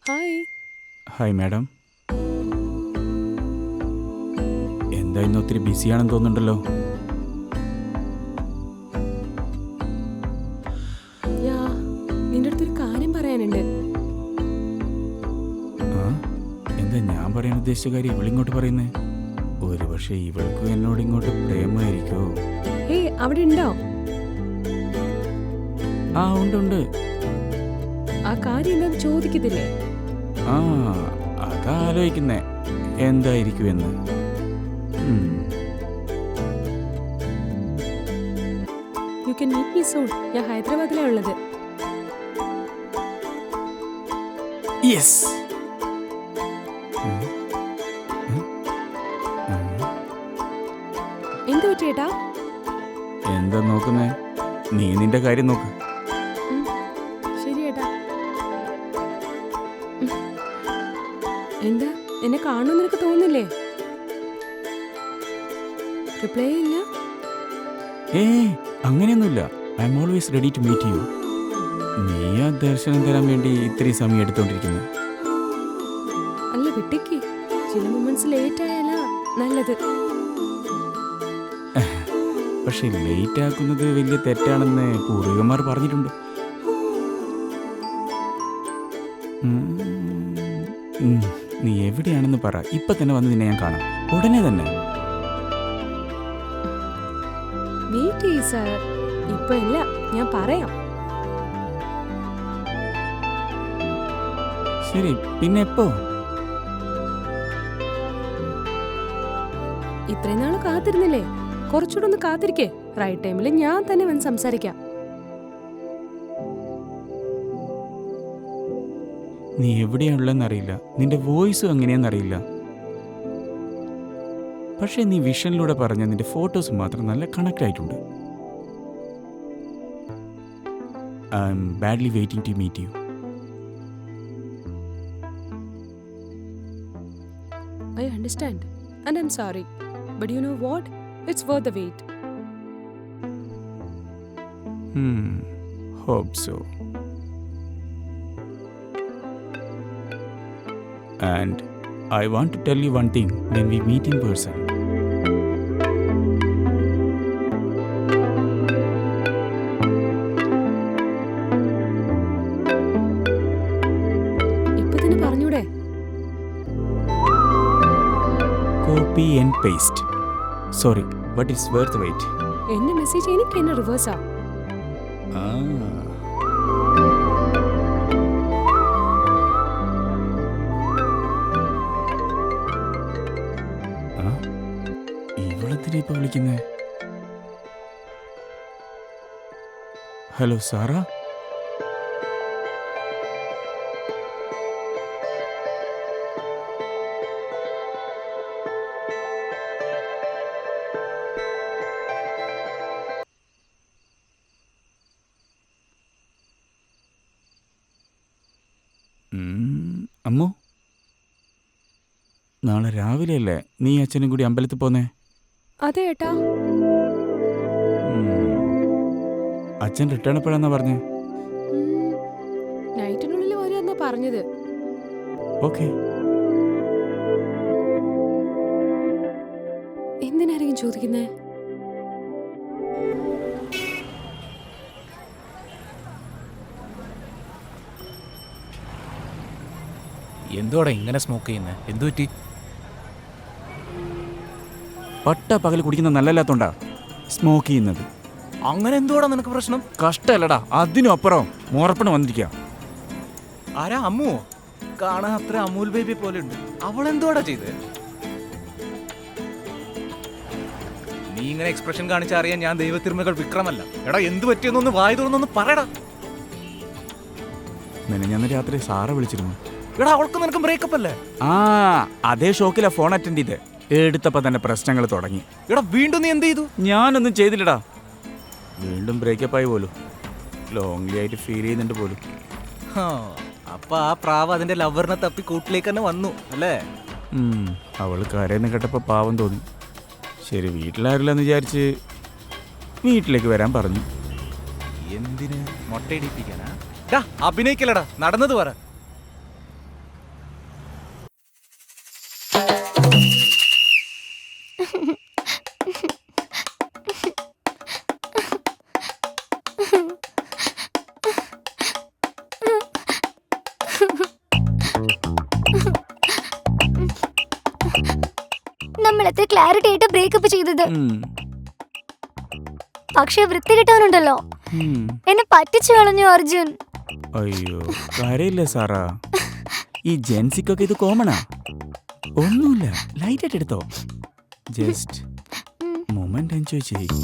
Hi. Hi madam. എന്താ ഇന്ന് ഒത്തിരി ബിസിയാണെന്ന് തോന്നുന്നുണ്ടല്ലോ. നിന്റെ അടുത്തൊരു കാര്യം പറയാനുണ്ട്. ആ എന്താ ഞാൻ പറയാൻ ഉദ്ദേശിച്ച കാര്യം ഇവളിങ്ങോട്ട് പറയുന്നേ? ഒരു പക്ഷേ ഇവൾക്കും എന്നോട് ഇങ്ങോട്ട് പ്രേമമായിരിക്കോ? ഏയ് അവിടെ ഉണ്ടോ? ആ ഉണ്ട്. ആ കാര്യം എന്താ ചോദിക്കത്തില്ലേ? ആ അതാ ആലോചിക്കുന്നേ എന്തായിരിക്കും എന്ന്. You can meet me soon. ഞാൻ ഹൈദരാബാദിലാണ് ഉള്ളത്. യെസ്. എന്ത് പറ്റിയേട്ടാ? എന്താ നോക്കുന്നേ? നീ നിന്റെ കാര്യം നോക്ക്. ശരി ഏട്ടാ. എന്താ എന്നെ കാണുമെന്ന് നിനക്ക് തോന്നുന്നില്ലേ? റിപ്ലൈ ഇല്ല. അങ്ങനെയൊന്നുമില്ല. I'm always ready to meet you. നീ ആ ദർശനം തരാൻ വേണ്ടി ഇത്രയും സമയം എടുത്തോണ്ടിരിക്കുന്നു. അല്ല വിട്ടേക്ക്. ചില മൊമെന്റ്സ് ലേറ്റ് ആയാലാ നല്ലത്. പക്ഷെ ലേറ്റ് ആക്കുന്നത് വലിയ തെറ്റാണെന്ന് പൂർവികന്മാർ പറഞ്ഞിട്ടുണ്ട്. നീ എവിടെയാണെന്ന് പറ. ഇപ്പൊ തന്നെ വന്ന് നിന്നെ ഞാൻ കാണാം. ഉടനെ തന്നെ. വെയിറ്റ് ചെയ്യ് സർ. ഇപ്പൊ ഇല്ല, ഞാൻ പറയാം. ശരി, പിന്നെ എപ്പോ? ഇത്രയും നാള് കാത്തിരുന്നില്ലേ? കുറച്ചുകൂടെ ഒന്ന് കാത്തിരിക്കേ. റൈറ്റ് ടൈമിൽ ഞാൻ തന്നെ വന്ന് സംസാരിക്കാം. നീ എവിടെയാണുള്ളതെന്നറിയില്ല, നിന്റെ വോയിസും എങ്ങനെയാണെന്നറിയില്ല. പക്ഷെ നീ വിഷനിലൂടെ പറഞ്ഞ നിന്റെ ഫോട്ടോസ് മാത്രം നല്ല കണക്ട് ആയിട്ടുണ്ട്. I'm badly waiting to meet you. I understand and I'm sorry, but you know what? It's worth the wait. Hope so. And I want to tell you one thing when we meet in person. ഇപ്പൊ തന്നെ പറഞ്ഞൂടെ? Copy and paste. Sorry, but it's worth the wait. എന്റെ message എനിക്ക് എന്നെ റിവേഴ്സാ. ഇവളെത്തിനാ ഇപ്പൊ വിളിക്കുന്നേ? ഹലോ സാറ. അമ്മോ, നാളെ രാവിലെയല്ലേ നീ അച്ഛനും കൂടി അമ്പലത്തിൽ പോന്നേ? അതെ ഏട്ടാ. അച്ഛൻ റിട്ടേൺ എപ്പോഴാന്നാ പറഞ്ഞേ? നൈറ്റിനുള്ളിൽ വരാന്നാ പറഞ്ഞത്. ഓക്കെ. എന്തിനായിരിക്കും ചോദിക്കുന്നേ? എന്തോടെ ഇങ്ങനെ സ്മോക്ക് ചെയ്യുന്നത്? എന്തു പറ്റി? പട്ട പകൽ കുടിക്കുന്ന നല്ലല്ലാത്തോണ്ടാ സ്മോക്ക് ചെയ്യുന്നത്. അങ്ങനെ എന്തോടാ നിനക്ക് പ്രശ്നം? കഷ്ടല്ലടാ, അതിനും അപ്പുറം മോറപ്പണം വന്നിരിക്കുക. ആരാ? അമ്മുവോ? കാണാൻ അത്ര അമൂൽ ബേബി പോലെ ഉണ്ട്. അവളെന്തോടാ ചെയ്ത്? നീ ഇങ്ങനെ എക്സ്പ്രഷൻ കാണിച്ച അറിയാൻ ഞാൻ ദൈവത്തിരുമകൾ വിക്രമല്ല. എടാ എന്ത് പറ്റിയെന്നൊന്ന് വായി തുറന്നൊന്ന് പറയടാ. ഞാൻ രാത്രി സാറ വിളിച്ചിരുന്നു. എടാ അവൾക്ക് നിനക്ക് ബ്രേക്കപ്പ് അല്ലേ? അതേ ഷോക്കിലാ ഫോൺ അറ്റൻഡ് ചെയ്ത്. എടുത്തപ്പോ തന്നെ പ്രശ്നങ്ങൾ തുടങ്ങി. എടാ വീണ്ടും നീ എന്ത് ചെയ്തു? ഞാനൊന്നും ചെയ്തില്ലടാ. വീണ്ടും ബ്രേക്കപ്പ് ആയി പോലും. ലോങ്ലി ആയിട്ട് ഫീൽ ചെയ്യുന്നുണ്ട് പോലും. അപ്പൊ ആ പ്രാവ് അതിന്റെ ലവറിനെ തപ്പി കൂട്ടിലേക്ക് തന്നെ വന്നു അല്ലേ? അവള് കരയെന്ന് കേട്ടപ്പോ പാവം തോന്നി. ശരി, വീട്ടിലാരില്ലെന്ന് വിചാരിച്ച് വീട്ടിലേക്ക് വരാൻ പറഞ്ഞു. എന്തിന്? മൊട്ടയിടിപ്പിക്കാനാ? അഭിനയിക്കലടാ, നടന്നത് പറ. നമ്മൾ എത്ര ക്ലാരിറ്റി ആയിട്ട് ബ്രേക്കപ്പ് ചെയ്തത്. ഉം. പക്ഷെ വൃത്തി കിട്ടാനുണ്ടല്ലോ, ഉം. എന്നെ പറ്റിച്ചു കളഞ്ഞു അർജുൻ. അയ്യോ കരയില്ലേ സാറാ, ഈ ജെൻസിക്കൊക്കെ ഇത് കോമണാ. ഒന്നുമില്ല, ലൈറ്റ് ആയിട്ട് എടുത്തോ. ജസ്റ്റ് മൊമെന്റ് എൻജോയ് ചെയ്യും.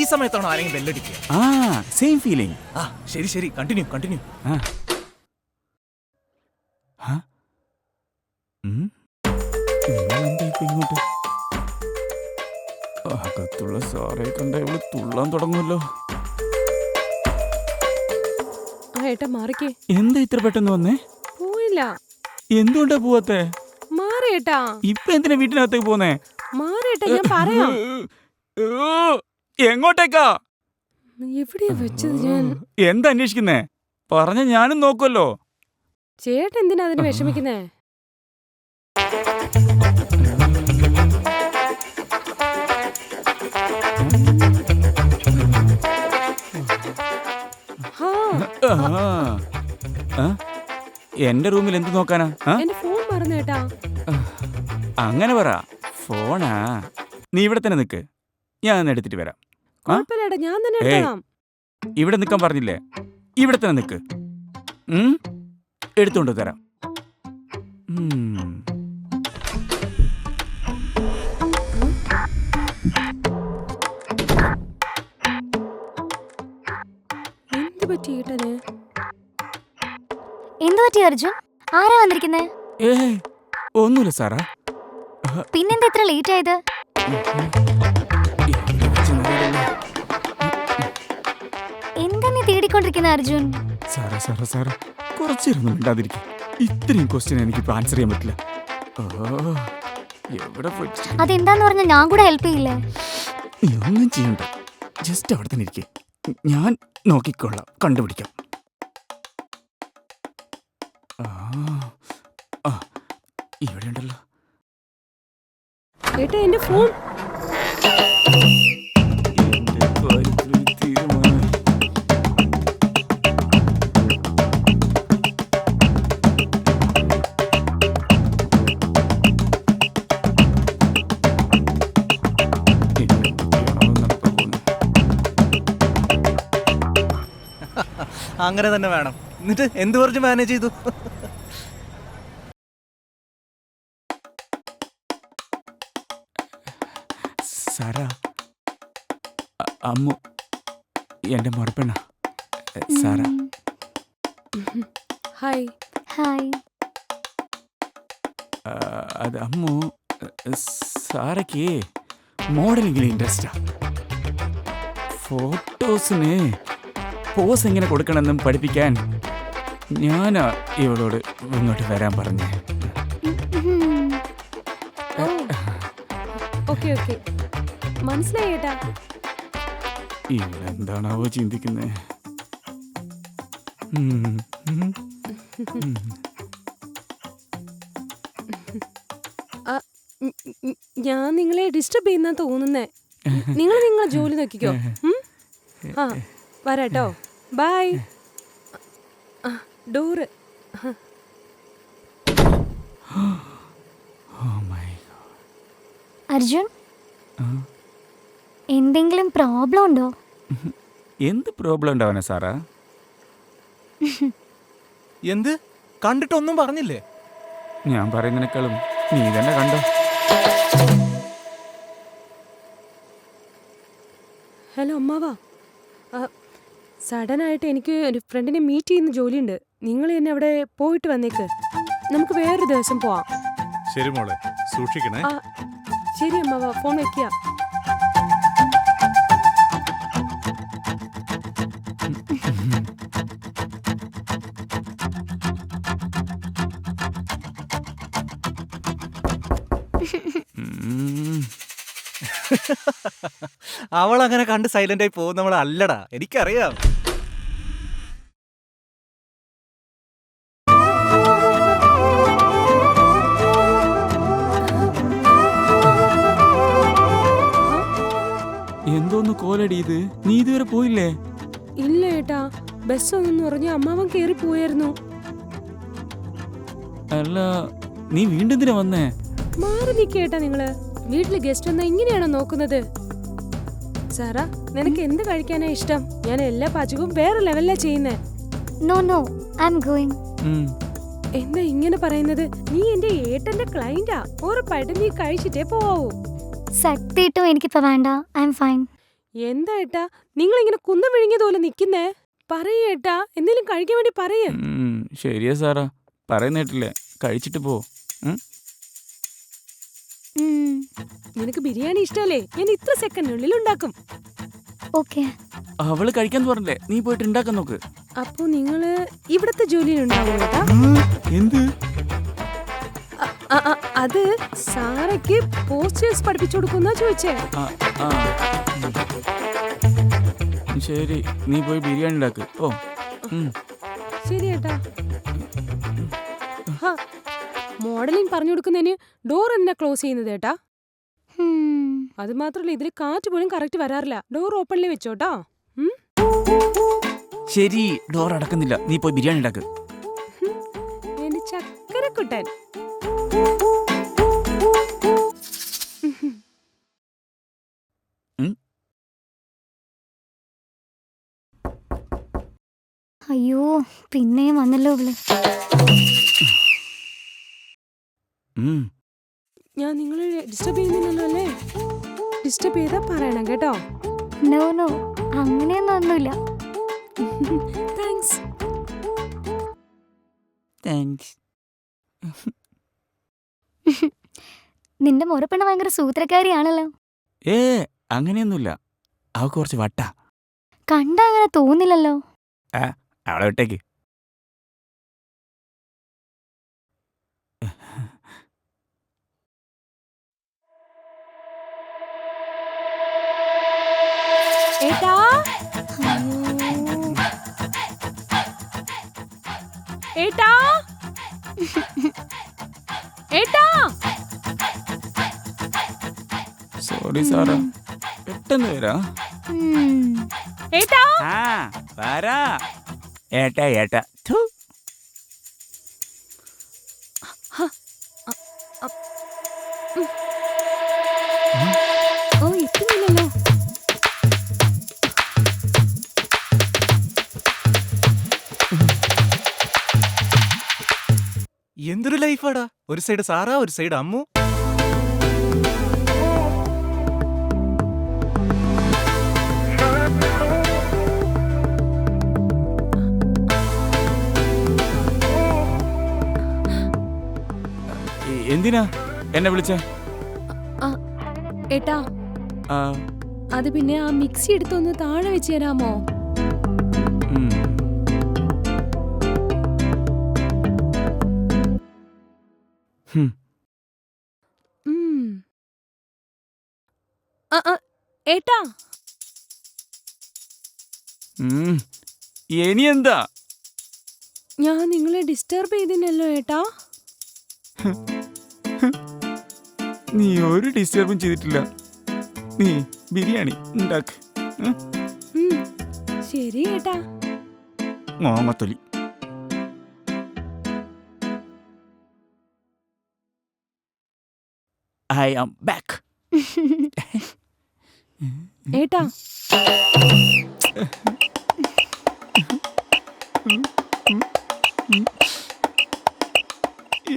ഈ സമയത്താണോ ആരെങ്കിലും ബെല്ലടിക്കുക? ആ സെയിം ഫീലിംഗ്. ആ ശരി ശരി, കണ്ടിന്യൂ കണ്ടിന്യൂ. ഇങ്ങോട്ട് അകത്തുള്ള സാറേ കണ്ട ഇവള് തുള്ളാൻ തുടങ്ങുമല്ലോ. ആ ഏട്ടാ മാറിക്കേ. എന്താ ഇത്ര പെട്ടെന്ന് വന്നേ? പോയില്ല. എന്തുകൊണ്ടാ പോവാത്തെ? മാറിയേട്ടാ. ഇപ്പൊ എന്തിനാ വീട്ടിനകത്തേക്ക് പോന്നേ? മാറിയേട്ടാ, ഞാൻ പറയാം. എങ്ങോട്ടേക്കാ? എവിടെയാ വെച്ചത് ഞാൻ? എന്താ അന്വേഷിക്കുന്നേ? പറഞ്ഞ ഞാനും നോക്കുമല്ലോ. ചേട്ടൻ എന്തിനാ അതിന് വിഷമിക്കുന്നേ? എന്റെ റൂമിൽ എന്ത് നോക്കാനാ? എന്റെ ഫോൺ മറന്നേട്ടാ. അങ്ങനെ പറ. ഫോണാ? നീ ഇവിടെ തന്നെ നിക്ക്, ഞാൻ എടുത്തിട്ട് വരാം. കുഴപ്പമില്ലേട്ടാ, ഞാൻ തന്നെ എടുത്തോളാം. ഇവിടെ നിക്കാൻ പറഞ്ഞില്ലേ? ഇവിടെ തന്നെ നിക്ക്, എടുത്തോണ്ട് തരാം. എന്ത് പറ്റി ഏട്ടന്? എന്ത് പറ്റി അർജുൻ? ആരാ വന്നിരിക്കുന്നേ? ഒന്നുമില്ല സാറാ. പിന്നെന്താ ഇത്ര ലേറ്റ് ആയത്? എന്താ നീ തേടിക്കൊണ്ടിരിക്കുന്ന അർജുൻ? സാറാ സാറാ സാറാ കുറച്ചിരുന്നു മിണ്ടാതിരിക്കും. ഇത്രയും ക്വസ്റ്റ്യൻ എനിക്കിപ്പോ ആൻസർ ചെയ്യാൻ പറ്റില്ല. അതെന്താന്ന് പറഞ്ഞ ഞാൻ കൂടെ ഹെൽപ്പ് ചെയ്യില്ലേ? നീ ഒന്നും ചെയ്യണ്ട, ജസ്റ്റ് അവിടെ തന്നെ ഇരിക്കേ, ഞാൻ നോക്കിക്കൊള്ളാം, കണ്ടുപിടിക്കാം. ഇവിടെ ഉണ്ടല്ലോ. ഏട്ടാ എന്റെ ഫോൺ. അങ്ങനെ തന്നെ വേണം. എന്നിട്ട് എന്ത് പറഞ്ഞ് മാനേജ് ചെയ്തു? സാറാ, അമ്മു എന്റെ മുറപ്പെണ്ണ സാറാ. ഹായ്. ഹായ്. അത് അമ്മു, സാറയ്ക്ക് മോഡലിംഗിൽ ഇൻട്രസ്റ്റാ. ഫോട്ടോസിന് പോസ് എങ്ങനെ കൊടുക്കണമെന്നും പഠിപ്പിക്കാൻ ഞാനാ ഇവളോട് ഇങ്ങോട്ട് വരാൻ പറഞ്ഞേ. ഓക്കെ ഓക്കെ, മനസ്സിലായി ഏട്ടാ. ഇവളെന്താണാവോ ചിന്തിക്കുന്നേ? ഞാൻ നിങ്ങളെ ഡിസ്റ്റർബ് ചെയ്യുന്ന തോന്നുന്നേ. നിങ്ങൾ നിങ്ങളെ ജോലി നോക്കിക്കോ. ആ വരാട്ടോ, ബൈ. ഡോറ്. അർജുൻ, എന്തെങ്കിലും പ്രോബ്ലം ഉണ്ടോ? എന്ത് പ്രോബ്ലം ഉണ്ടാവാനാ സാറാ? എന്ത് കണ്ടിട്ടൊന്നും പറഞ്ഞില്ലേ? ഞാൻ പറയുന്നതിനേക്കാളും നീ തന്നെ കണ്ടോ. ഹലോ അമ്മാവാ, സഡനായിട്ട് എനിക്ക് ഒരു ഫ്രണ്ടിനെ മീറ്റ് ചെയ്യുന്ന ജോലിയുണ്ട്. നിങ്ങൾ എന്നെ അവിടെ പോയിട്ട് വന്നേക്ക്, നമുക്ക് വേറൊരു ദിവസം പോവാം. ശരി മോളെ, സൂക്ഷിക്കണേ. ശരി അമ്മാവാ, ഫോൺ വെക്കുക. അവൾ അങ്ങനെ കണ്ട് സൈലന്റ് ആയി പോകും നമ്മൾ അല്ലടാ, എനിക്കറിയാം. എന്ത് എന്തോന്ന് കോലടി ഇത്? നീ ഇതുവരെ പോയില്ലേ? ഇല്ല ഏട്ടാ, ബസ് ഒന്നെന്ന് പറഞ്ഞ് അമ്മാവൻ കേറി പോയായിരുന്നു. അല്ല, നീ വീണ്ടും എന്തിനാ വന്നേ? മാറി നിക്കേട്ടാ നിങ്ങള്. വീട്ടില് ഗസ്റ്റ് വന്നാ ഇങ്ങനെയാണോ നോക്കുന്നത്? സാറാ, നിനക്ക് എന്ത് കഴിക്കാനാ ഇഷ്ടം? ഞാൻ എല്ലാ പാചകവും വേറെ ലെവലിലാ ചെയ്യുന്നേ. No no, I am going. എന്താ ഇങ്ങനെ പറയുന്നത്? നീ എന്റെ ഏട്ടന്റെ ക്ലൈന്റാ. ഉറപ്പായിട്ടും നീ കഴിച്ചിട്ടേ പോവൂ. സത്യമായിട്ടും എനിക്കിപ്പോ വേണ്ട, ഐ എം ഫൈൻ. എന്താ ഏട്ടാ നിങ്ങൾ ഇങ്ങനെ കുന്നം വിഴുങ്ങിയതുപോലെ നിക്കുന്നേ? പറയേ ഏട്ടാ, എന്തെങ്കിലും കഴിക്കാൻ വേണ്ടി പറയേ. ശരിയാ സാറാ, പറയുന്നേട്ടില്ലേ, കഴിച്ചിട്ട് പോ. നിനക്ക് ബിരിയാണി ഇഷ്ടല്ലേ? ഞാൻ ഇത്ര സെക്കൻഡിനുള്ളിൽ ഉണ്ടാക്കും. ഓക്കെ. അവള് കഴിക്കാൻ പറഞ്ഞില്ലേ, നീ പോയിട്ട് ഉണ്ടാക്കാൻ നോക്ക്. അപ്പൊ നിങ്ങള് ഇവിടത്തെ ജോലിയിലുണ്ടാവും ഏട്ടാ? എന്ത്? അത് സാറയ്ക്ക് പോസ്റ്റേഴ്സ് പഠിപ്പിച്ചു കൊടുക്കുന്ന ചോദിച്ചേ. ശരി, നീ പോയി ബിരിയാണി ഉണ്ടാക്ക്. ഓ ശരി ഏട്ടാ. മോഡലിംഗ് പറഞ്ഞു കൊടുക്കുന്നതിന് ഡോർ എന്നാ ക്ലോസ് ചെയ്യുന്നത് ഏട്ടാ? അത് മാത്രല്ല, ഇതില് കാറ്റ് പോലും കറക്റ്റ് വരാറില്ല. ഡോർ ഓപ്പണിൽ വെച്ചോട്ടാ. ശരി, ഡോർ അടക്കുന്നില്ല, നീ പോയി ബിരിയാണി ഉണ്ടാക്ക്. എന്റെ ചക്കരക്കുട്ടൻ. അയ്യോ, പിന്നെയും വന്നല്ലോ ഉള്ളു. ഞാൻ നിങ്ങളെ ഡിസ്റ്റർബ് ചെയ്യുന്നില്ലല്ലോ അല്ലേ? ഡിസ്റ്റർബ് ചെയ്താ പറയണം കേട്ടോ. നോ നോ, അങ്ങനെയൊന്നും ഒന്നുമില്ല. താങ്ക്സ്. നിന്റെ മുറപ്പെണ്ണ ഭയങ്കര സൂത്രക്കാരിയാണല്ലോ. അങ്ങനെയൊന്നുമില്ല, അവ കുറച്ച് വട്ടാ. കണ്ട അങ്ങനെ തോന്നില്ലല്ലോ. അവളെ വിട്ടേക്ക്. ഏട്ടാ, ഏട്ടാ, ഏട്ടാ. സോറി സാറാ, പെട്ടെന്ന് വരാ. ഏട്ടാ, വരാ. ഏട്ടാ ഏട്ടാ. ഓ എത്തുന്നില്ലല്ലോ. എന്തൊരു ലൈഫാടാ. ഒരു സൈഡ് സാറാ, ഒരു സൈഡ് അമ്മു. എന്തിനാ എന്നെ വിളിച്ചേ? ഏട്ടാ, അത് പിന്നെ ആ മിക്സി എടുത്തൊന്ന് താഴെ വെച്ച് തരാമോ? ഏട്ടാ, ഇനി എന്താ? ഞാൻ നിങ്ങളെ ഡിസ്റ്റർബ് ചെയ്തില്ലല്ലോ ഏട്ടാ? നീ ഒരു ഡിസ്റ്റർബും ചെയ്തിട്ടില്ല. നീ ബിരിയാണി ഉണ്ടാക്ക്. ശരി ഏട്ടാ. മോങ്ങത്തൊലി. I am back. ഏട്ടാ,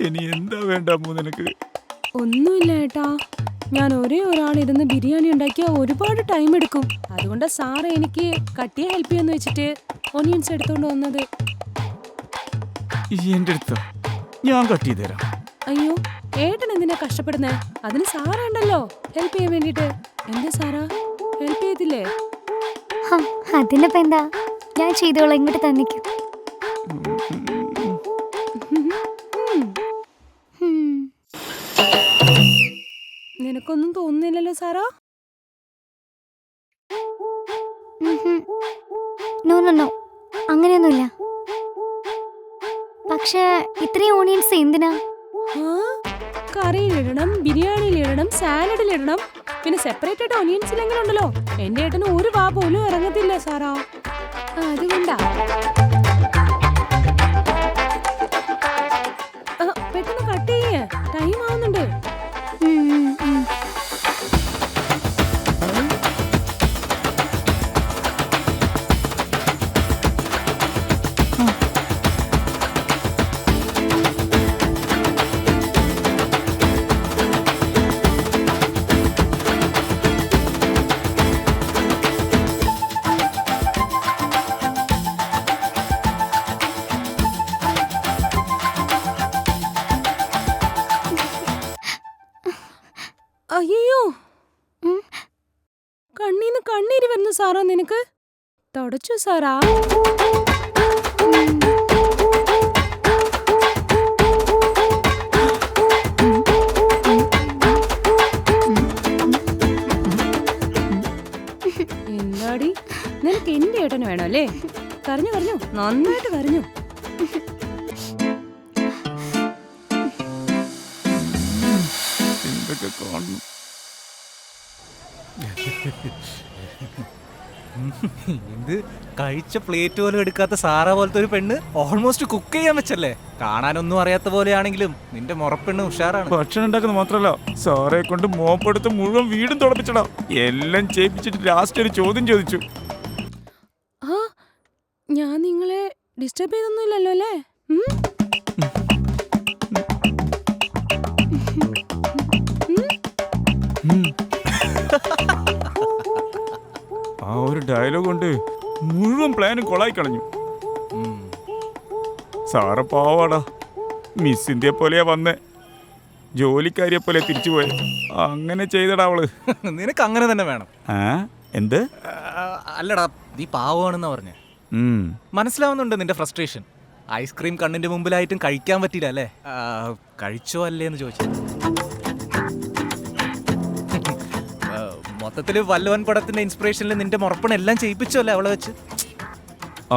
ഇനി എന്താ വേണ്ടാമോ നിനക്ക്? ഒന്നുമില്ല ഏട്ടാ. ഞാൻ ഒരേ ഒരാളിരുന്ന് ബിരിയാണി ഉണ്ടാക്കിയാൽ ഒരുപാട് ടൈം എടുക്കും. അതുകൊണ്ട് സാറ് എനിക്ക് കട്ടിയെ ഹെൽപ്പ് ചെയ്യാന്ന് വെച്ചിട്ട് ഓണിയൻസ് എടുത്തോണ്ട് വന്നത്. എന്റെ അടുത്തോ? ഞാൻ കട്ട് ചെയ്ത് തരാം. അയ്യോ, ഏട്ടൻ എന്തിനാ കഷ്ടപ്പെടുന്നേ? അതിന് സാറുണ്ടല്ലോ ഹെൽപ്പ് ചെയ്യാൻ വേണ്ടിട്ട്. എന്താ സാറാ, ഹെൽപ്പ് ചെയ്തില്ലേ? അതിനിപ്പോ എന്താ, ഞാൻ ചെയ്തോളാം, ഇങ്ങോട്ട് തന്നിക്കും. നിനക്കൊന്നും തോന്നുന്നില്ലല്ലോ സാറാ? നോ നോ നോ, അങ്ങനെയൊന്നുമില്ല. പക്ഷേ ഇത്രയും ഓണിയൻസ് എന്തിനാ? കറിയിലിടണം, ബിരിയാണിയിലിടണം, സാലഡിലിടണം. പിന്നെ സെപ്പറേറ്റ് ആയിട്ട് ഒനിയൻസ് ഇല്ലെങ്കിലും ഉണ്ടല്ലോ എന്റെ ഏട്ടന് ഒരു വാ പോലും ഇറങ്ങത്തില്ല സാറാ. അതുകൊണ്ടാ പെട്ടെന്ന് കട്ട് ചെയ്യേ, ടൈം ആവുന്നുണ്ട്. അയ്യോ, കണ്ണീന്ന് കണ്ണീര് വരുന്നു സാറാ നിനക്ക്. തുടച്ചു സാറാ. എന്താടി നിനക്ക് എന്റെ ഏട്ടന് വേണോ അല്ലേ? കരഞ്ഞു കരഞ്ഞു, നന്നായിട്ട് കരഞ്ഞു. എന്തൊക്കെ കാണുന്നു. ഇത് കഴിച്ച പ്ലേറ്റ് പോലും എടുക്കാത്ത സാറാ പോലത്തെ ഒരു പെണ്ണ് ഓൾമോസ്റ്റ് കുക്ക് ചെയ്യാൻ വെച്ചല്ലേ. കാണാനൊന്നും അറിയാത്ത പോലെയാണെങ്കിലും നിന്റെ മുറപ്പെണ്ണ് ഉഷാറാണ്. ഭക്ഷണം ഉണ്ടാക്കുന്നത് മാത്രല്ല സാറെ കൊണ്ട് മോപ്പെടുത്ത് മുഴുവൻ വീടും തുടപ്പിച്ചടാ. എല്ലാം ചെയ്യിപ്പിച്ചിട്ട് ലാസ്റ്റ് ഒരു ചോദ്യം ചോദിച്ചു. ആ, ഞാൻ നിങ്ങളെ ഡിസ്റ്റർബ് ചെയ്തൊന്നുമില്ലല്ലോ അല്ലേ? ആ ഒരു ഡയലോഗ് കൊണ്ട് മുഴുവൻ പ്ലാനും കൊളായി കളഞ്ഞു. സാറ് പാവാടാ, മിസ് ഇന്ത്യയെ പോലെയാ വന്നേ, ജോലിക്കാരിയെ പോലെ തിരിച്ചു പോയെ. അങ്ങനെ ചെയ്തടാ അവള്. നിനക്ക് അങ്ങനെ തന്നെ വേണം. എന്ത്? അല്ലടാ, നീ പാവമാണെന്നാ പറഞ്ഞേ. മനസ്സിലാവുന്നുണ്ട് നിന്റെ ഫ്രസ്ട്രേഷൻ. ഐസ്ക്രീം കണ്ണിന്റെ മുമ്പിലായിട്ടും കഴിക്കാൻ പറ്റില്ല അല്ലേ? കഴിച്ചോ അല്ലേ എന്ന് ചോദിച്ചു. മൊത്തത്തില് വല്ലവൻ പടത്തിന്റെ ഇൻസ്പിറേഷനിൽ നിന്റെ മുറപ്പണെല്ലാം ചെയ്യിപ്പിച്ചോ അല്ലേ അവളെ വെച്ച്?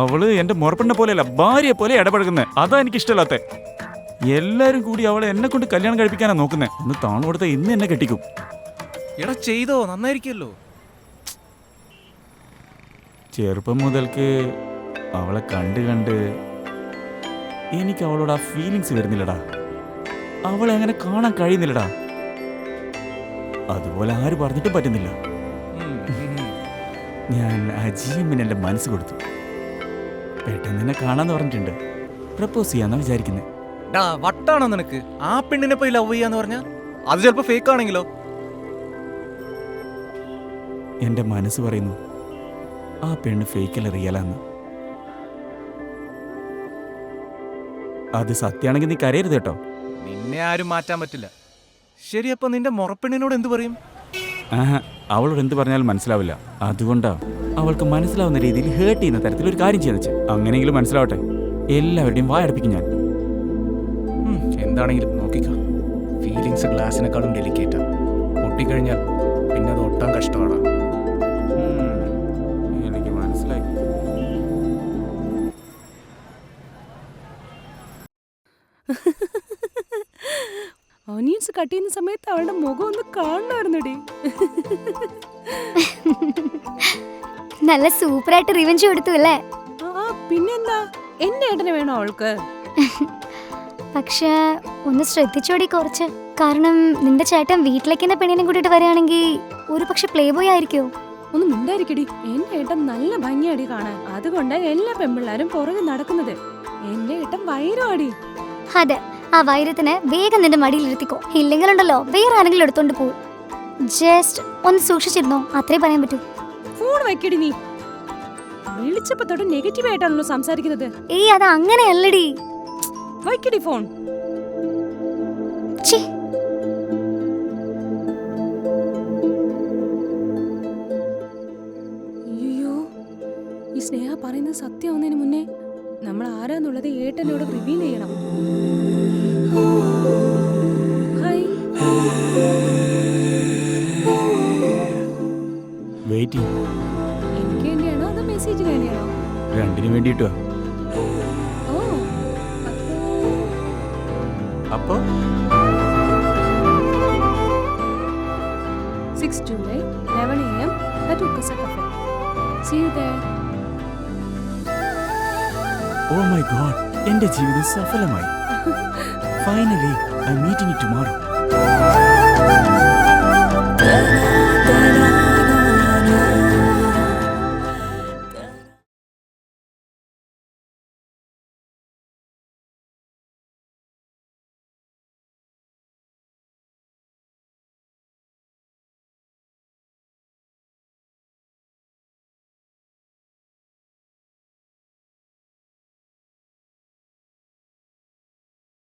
അവള് എന്റെ മുറപ്പെണ്ണെ പോലെയല്ല, ഭാര്യയെ പോലെ ഇടപഴകുന്നത്. അതാ എനിക്ക് ഇഷ്ടമല്ലാത്ത. എല്ലാരും കൂടി അവളെ എന്നെ കൊണ്ട് കല്യാണം കഴിപ്പിക്കാനാ നോക്കുന്നത്. ഒന്ന് താണു കൊടുത്ത ഇന്ന് എന്നെ കെട്ടിക്കും. എടാ ചെയ്തോ, നന്നായിരിക്കുമല്ലോ. ചെറുപ്പം മുതൽക്ക് അവളെ കണ്ട് കണ്ട് എനിക്ക് അവളോട് ആ ഫീലിങ്സ് വരുന്നില്ലടാ. അവളെ അങ്ങനെ കാണാൻ കഴിയുന്നില്ലടാ. അതുപോലെ ആര് പറഞ്ഞിട്ടും പറ്റുന്നില്ല. ഞാൻ അജിയമ്മിന് എൻ്റെ മനസ്സ് കൊടുത്തു. പെട്ടെന്ന് എന്നെ കാണാന്ന് പറഞ്ഞിട്ടുണ്ട്. പ്രപ്പോസ് ചെയ്യാന്നാ വിചാരിക്കുന്നത്. വട്ടാണോ നിനക്ക്? ആ പെണ്ണിനെ പോയി ലവ് ചെയ്യാന്ന് പറഞ്ഞാ അത് ചിലപ്പോ ഫേക്ക് ആണെങ്കിലോ? എൻ്റെ മനസ്സ് പറയുന്നു ആ പെണ്ണ് ഫേക്കല്ല റിയലാന്ന്. അത് സത്യമാണെങ്കിൽ നീ കരയരുത് കേട്ടോ. നിന്നെ ആരും മാറ്റാൻ പറ്റില്ല. ശരി, അപ്പൊ നിന്റെ മുറപ്പെണ്ണിനോട് എന്ത് പറയും? അവളോട് എന്ത് പറഞ്ഞാലും മനസ്സിലാവില്ല. അതുകൊണ്ടാ അവൾക്ക് മനസ്സിലാവുന്ന രീതിയിൽ ഹേർട്ട് ചെയ്യുന്ന തരത്തിൽ ഒരു കാര്യം ചെയ്തു. അങ്ങനെയെങ്കിലും മനസ്സിലാവട്ടെ. എല്ലാവരുടെയും വായടപ്പിക്കും ഞാൻ. എന്താണെങ്കിലും നോക്കിക്ക, ഫീലിങ്സ് ഗ്ലാസിനെക്കാളും ഡെലിക്കേറ്റാ. പൊട്ടിക്കഴിഞ്ഞാൽ പിന്നെ അത് ഒട്ടാൻ കഷ്ടമാണ്. എനിക്ക് മനസ്സിലായി. ഓനിയൻസ് കട്ട് ചെയ്യുന്ന സമയത്ത് അവളുടെ മുഖം ഒന്ന് കാണണമായിരുന്നടി. നല്ല സൂപ്പറായിട്ട് റിവെഞ്ച് കൊടുത്തു അല്ലേ? പിന്നെന്താ, എന്റെ ഏട്ടനെ വേണോ അവൾക്ക്? പക്ഷെ ഒന്ന് ശ്രദ്ധിച്ചോടി കുറച്ച്. കാരണം നിന്റെ ചേട്ടൻ വീട്ടിലേക്കെന്ന പെണ്ണിനെ കൂട്ടിട്ട് വരികയാണെങ്കിൽ ഒരു പക്ഷെ പ്ലേ ബോയ് ആയിരിക്കോ? ഒന്ന് മിണ്ടായിരിക്കടി. എന്റെ ഏട്ടൻ നല്ല ഭംഗിയാടി കാണാൻ. അതുകൊണ്ട് എല്ലാ പെൺപിള്ളാരും പുറകെ നടക്കുന്നത്. എന്റെ ഏട്ടൻ വൈരമാടി. അതെ, ആ വൈരത്തിന് വേഗം നിന്റെ മടിയിലിരുത്തിക്കോ. ഇല്ലെങ്കിലുണ്ടല്ലോ വേറെ ആരെങ്കിലും എടുത്തോണ്ട് പോവും. ജസ്റ്റ് ഒന്ന് സൂക്ഷിച്ചിരുന്നോ, അത്രേ പറയാൻ പറ്റൂ. ഫോൺ വെക്കടി നീ. വിളിച്ചപ്പോ തൊട്ട് നെഗറ്റീവ് ആയിട്ടാണല്ലോ സംസാരിക്കുന്നത്. ഏയ് അത് അങ്ങനെയല്ലടി. വയ്ക്കടി ഫോൺ. അയ്യോ, ഈ സ്നേഹ പറയുന്നത് സത്യമാവുന്നതിന് മുന്നേ നമ്മൾ ആരാന്നുള്ളത് ഏട്ടനോട് റിവീൽ ചെയ്യണം. ഹായ്. വെയിറ്റിംഗ്. എനിക്ക് വേണ്ടിയാണോ അതോ മെസ്സേജിന് വേണ്ടിയാണോ? രണ്ടിനും വേണ്ടിയിട്ടുവാ. ഓ, അപ്പോ 6 July, 11 a.m. at Ukasa Cafe. See you there. Oh my God, എന്റെ ജീവിതം സഫലമായി. Finally I meeting tomorrow.